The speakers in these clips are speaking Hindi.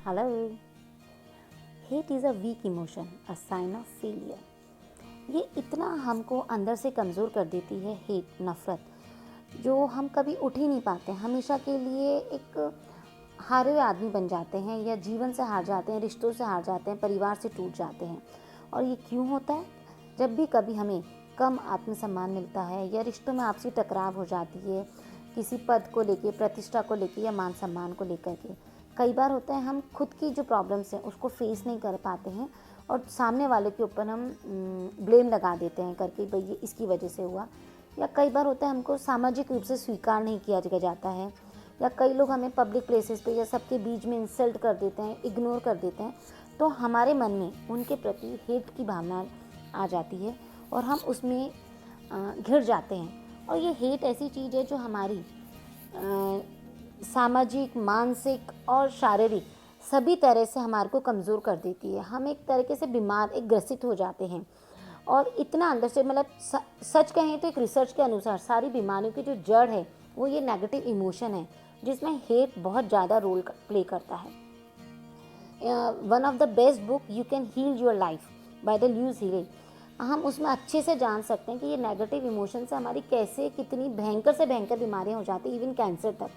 Hello. Hate is a weak emotion, a sign of failure. ये इतना हमको अंदर से कमज़ोर कर देती है, हेट, नफ़रत, जो हम कभी उठ ही नहीं पाते। हमेशा के लिए एक हारे हुए आदमी बन जाते हैं, या जीवन से हार जाते हैं, रिश्तों से हार जाते हैं, परिवार से टूट जाते हैं। और ये क्यों होता है? जब भी कभी हमें कम आत्मसम्मान मिलता है, या रिश्तों में आपसी टकराव हो जाती है, किसी पद को लेके, प्रतिष्ठा को लेके, या मान सम्मान को लेकर के। कई बार होता है हम खुद की जो प्रॉब्लम्स हैं उसको फेस नहीं कर पाते हैं, और सामने वाले के ऊपर हम ब्लेम लगा देते हैं करके, भाई ये इसकी वजह से हुआ। या कई बार होता है हमको सामाजिक रूप से स्वीकार नहीं किया जाता है, या कई लोग हमें पब्लिक प्लेसेस पे या सबके बीच में इंसल्ट कर देते हैं, इग्नोर कर देते हैं। तो हमारे मन में उनके प्रति हेट की भावना आ जाती है, और हम उसमें घिर जाते हैं। और ये हेट ऐसी चीज़ है जो हमारी सामाजिक, मानसिक और शारीरिक सभी तरह से हमारे को कमज़ोर कर देती है। हम एक तरीके से बीमार, एक ग्रसित हो जाते हैं। और इतना अंदर से, मतलब सच कहें तो एक रिसर्च के अनुसार सारी बीमारियों की जो जड़ है वो ये नेगेटिव इमोशन है, जिसमें हेट बहुत ज़्यादा रोल प्ले करता है। One of the best book, you can heal your life by the Louise Hay. हम उसमें अच्छे से जान सकते हैं कि ये नेगेटिव इमोशन से हमारी कैसे कितनी भयंकर से भयंकर बीमारियां हो जाती हैं, इवन कैंसर तक।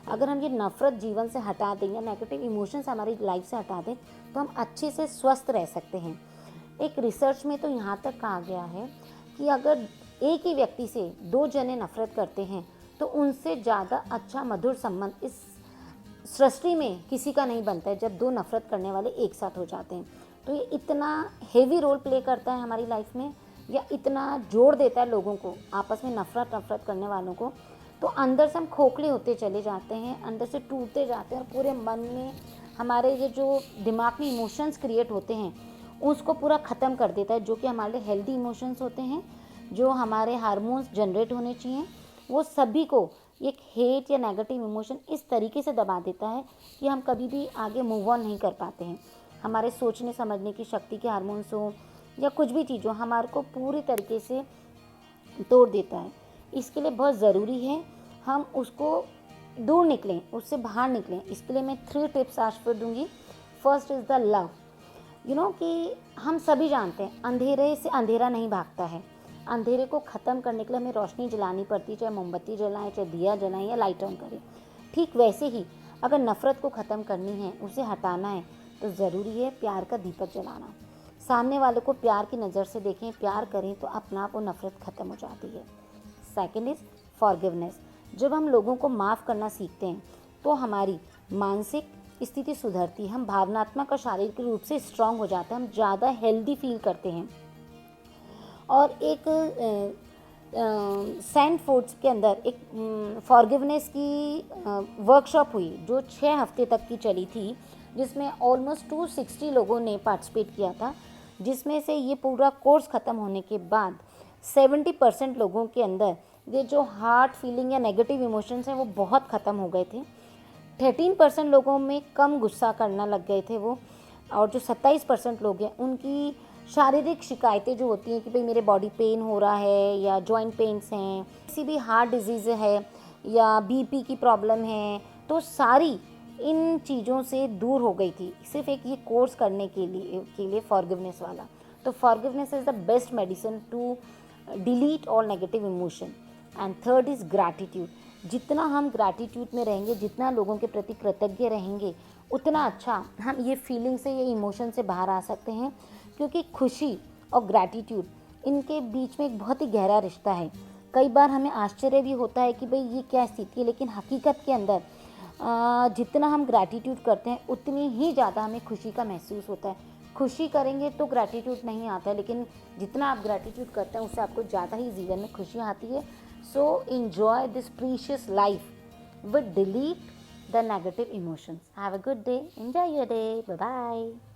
अगर हम ये नफ़रत जीवन से हटा दें या नेगेटिव इमोशंस हमारी लाइफ से हटा दें, तो हम अच्छे से स्वस्थ रह सकते हैं। एक रिसर्च में तो यहाँ तक कहा गया है कि अगर एक ही व्यक्ति से 2 जने नफ़रत करते हैं, तो उनसे ज़्यादा अच्छा मधुर संबंध इस सृष्टि में किसी का नहीं बनता है, जब 2 नफ़रत करने वाले एक साथ हो जाते हैं। तो ये इतना हेवी रोल प्ले करता है हमारी लाइफ में, या इतना जोड़ देता है लोगों को आपस में, नफ़रत करने वालों को। तो अंदर से हम खोखले होते चले जाते हैं, अंदर से टूटते जाते हैं, और पूरे मन में हमारे ये जो दिमाग में इमोशंस क्रिएट होते हैं उसको पूरा ख़त्म कर देता है, जो कि हमारे लिए हेल्दी इमोशंस होते हैं, जो हमारे हार्मोन्स जनरेट होने चाहिए, वो सभी को एक हेट या नेगेटिव इमोशन इस तरीके से दबा देता है कि हम कभी भी आगे मूव ऑन नहीं कर पाते हैं। हमारे सोचने समझने की शक्ति के हार्मोन्स हो या कुछ भी चीज़ हो, हमारे को पूरी तरीके से तोड़ देता है। इसके लिए बहुत ज़रूरी है हम उसको दूर निकलें, उससे बाहर निकलें। इसके लिए मैं 3 टिप्स आज फिर दूंगी। First is the love. कि हम सभी जानते हैं अंधेरे से अंधेरा नहीं भागता है। अंधेरे को ख़त्म करने के लिए हमें रोशनी जलानी पड़ती है, चाहे मोमबत्ती जलाएं, चाहे दिया जलाएं, या लाइट ऑन करें। ठीक वैसे ही अगर नफ़रत को ख़त्म करनी है, उसे हटाना है, तो ज़रूरी है प्यार का दीपक जलाना। सामने वाले को प्यार की नज़र से देखें, प्यार करें, तो अपना आप वो नफ़रत ख़त्म हो जाती है। Second is forgiveness. जब हम लोगों को माफ़ करना सीखते हैं, तो हमारी मानसिक स्थिति सुधरती है, हम भावनात्मक और शारीरिक रूप से स्ट्रांग हो जाते हैं, हम ज़्यादा हेल्दी फील करते हैं। और एक सेंट फूड्स के अंदर एक फॉरगिवनेस की वर्कशॉप हुई, जो 6 हफ्ते तक की चली थी, जिसमें ऑलमोस्ट 260 लोगों ने पार्टिसिपेट किया था। जिसमें से ये पूरा कोर्स ख़त्म होने के बाद 70% लोगों के अंदर ये जो हार्ट फीलिंग या नेगेटिव इमोशंस हैं वो बहुत ख़त्म हो गए थे। 13% लोगों में कम गुस्सा करना लग गए थे वो। और जो 27% लोग हैं उनकी शारीरिक शिकायतें जो होती हैं कि भाई मेरे बॉडी पेन हो रहा है, या जॉइंट पेन्स हैं, किसी भी हार्ट डिजीज़ है, या बीपी की प्रॉब्लम है, तो सारी इन चीज़ों से दूर हो गई थी, सिर्फ एक ये कोर्स करने के लिए फॉरगिवनेस वाला। तो forgiveness is the best medicine to delete all negative emotion. And third is gratitude. जितना हम ग्रैटिट्यूड में रहेंगे, जितना लोगों के प्रति कृतज्ञ रहेंगे, उतना अच्छा हम ये फीलिंग से, ये इमोशन से बाहर आ सकते हैं। क्योंकि खुशी और ग्रैटिट्यूड, इनके बीच में एक बहुत ही गहरा रिश्ता है। कई बार हमें आश्चर्य भी होता है कि भाई ये क्या स्थिति है, लेकिन हकीकत के अंदर जितना हम ग्रैटिट्यूड करते हैं उतनी ही ज़्यादा हमें खुशी का महसूस होता है। खुशी करेंगे तो ग्रैटिट्यूड नहीं आता है, लेकिन जितना आप ग्रैटिट्यूड करते हैं उससे आपको ज़्यादा ही जीवन में खुशी आती है। सो enjoy this precious life but delete the negative emotions. Have a good day. Enjoy your day. Bye bye.